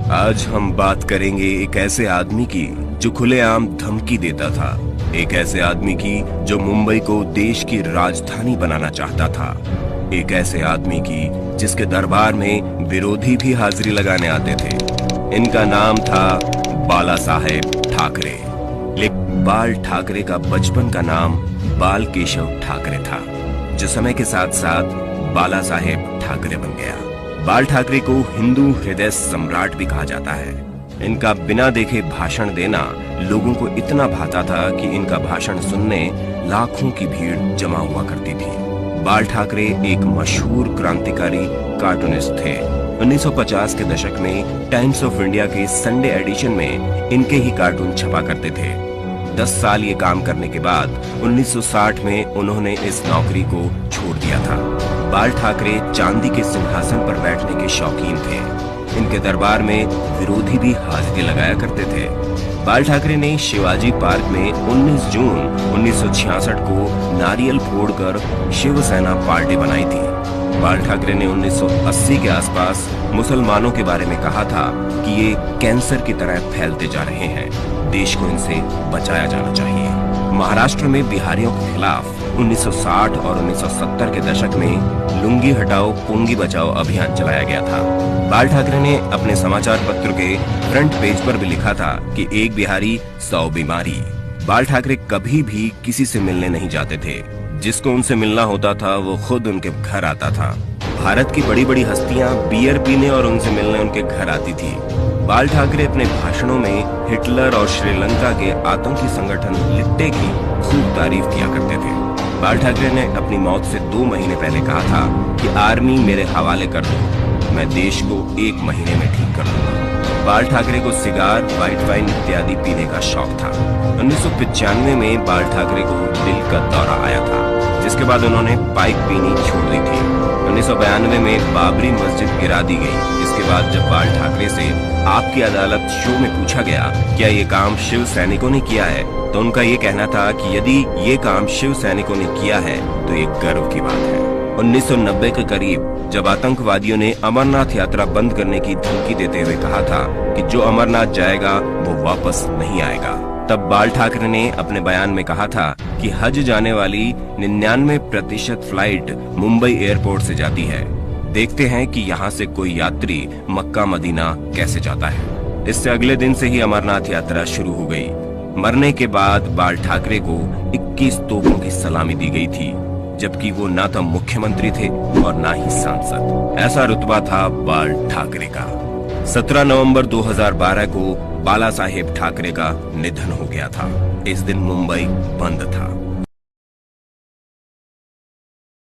आज हम बात करेंगे एक ऐसे आदमी की जो खुलेआम धमकी देता था, एक ऐसे आदमी की जो मुंबई को देश की राजधानी बनाना चाहता था, एक ऐसे आदमी की जिसके दरबार में विरोधी भी हाजिरी लगाने आते थे। इनका नाम था बाला साहेब ठाकरे। लेकिन बाल ठाकरे का बचपन का नाम बाल केशव ठाकरे था, जो समय के साथ साथ बाला साहेब ठाकरे बन गया। बाल ठाकरे को हिंदू हृदय सम्राट भी कहा जाता है। इनका बिना देखे भाषण देना लोगों को इतना भाता था कि इनका भाषण सुनने लाखों की भीड़ जमा हुआ करती थी। बाल ठाकरे एक मशहूर क्रांतिकारी कार्टूनिस्ट थे। 1950 के दशक में टाइम्स ऑफ इंडिया के संडे एडिशन में इनके ही कार्टून छपा करते थे। 10 साल ये काम करने के बाद 1960 में उन्होंने इस नौकरी को छोड़ दिया था। बाल ठाकरे चांदी के सिंहासन पर बैठने के शौकीन थे। इनके दरबार में विरोधी भी हाजिरी लगाया करते थे। बाल ठाकरे ने शिवाजी पार्क में 19 जून 1966 को नारियल फोड़कर शिवसेना पार्टी बनाई थी। बाल ठाकरे ने 1980 के आसपास मुसलमानों के बारे में कहा था कि ये कैंसर की तरह फैलते जा रहे हैं, देश को इनसे बचाया जाना चाहिए। महाराष्ट्र में बिहारियों के खिलाफ 1960 और 1970 के दशक में लुंगी हटाओ पुंगी बचाओ अभियान चलाया गया था। बाल ठाकरे ने अपने समाचार पत्र के फ्रंट पेज पर भी लिखा था कि एक बिहारी 100 बीमारी। बाल ठाकरे कभी भी किसी से मिलने नहीं जाते थे। जिसको उनसे मिलना होता था वो खुद उनके घर आता था। भारत की बड़ी बड़ी हस्तियां बियर पीने और उनसे मिलने उनके घर आती थी। बाल ठाकरे अपने भाषणों में हिटलर और श्रीलंका के आतंकी संगठन लिट्टे की खूब तारीफ किया करते थे। बाल ठाकरे ने अपनी मौत से 2 महीने पहले कहा था कि आर्मी मेरे हवाले कर दो, मैं देश को 1 महीने में ठीक कर दूंगा। बाल ठाकरे को सिगार, व्हाइट वाइन इत्यादि पीने का शौक था। 1995 में बाल ठाकरे को दिल का दौरा आया था, जिसके बाद उन्होंने पाइप पीनी छोड़ दी थी। 1992 में बाबरी मस्जिद गिरा दी गई। इसके बाद जब बाल ठाकरे से आपकी अदालत शो में पूछा गया क्या ये काम शिव सैनिकों ने किया है, तो उनका ये कहना था कि यदि ये काम शिव सैनिकों ने किया है तो ये गर्व की बात है। 1990 के करीब जब आतंकवादियों ने अमरनाथ यात्रा बंद करने की धमकी देते हुए कहा था कि जो अमरनाथ जाएगा वो वापस नहीं आएगा, तब बाल ठाकरे ने अपने बयान में कहा था कि हज जाने वाली 99% फ्लाइट मुंबई एयरपोर्ट से जाती है। देखते हैं कि यहाँ से कोई यात्री मक्का मदीना कैसे जाता है। इससे अगले दिन से ही अमरनाथ यात्रा शुरू हो गई। मरने के बाद बाल ठाकरे को 21 तोपों की सलामी दी गई थी, जबकि वो ना तो मुख्यमंत्री थे और ना ही सांसद। ऐसा रुतबा था बाल ठाकरे का। 17 नवंबर 2012 को बाला साहेब ठाकरे का निधन हो गया था। इस दिन मुंबई बंद था।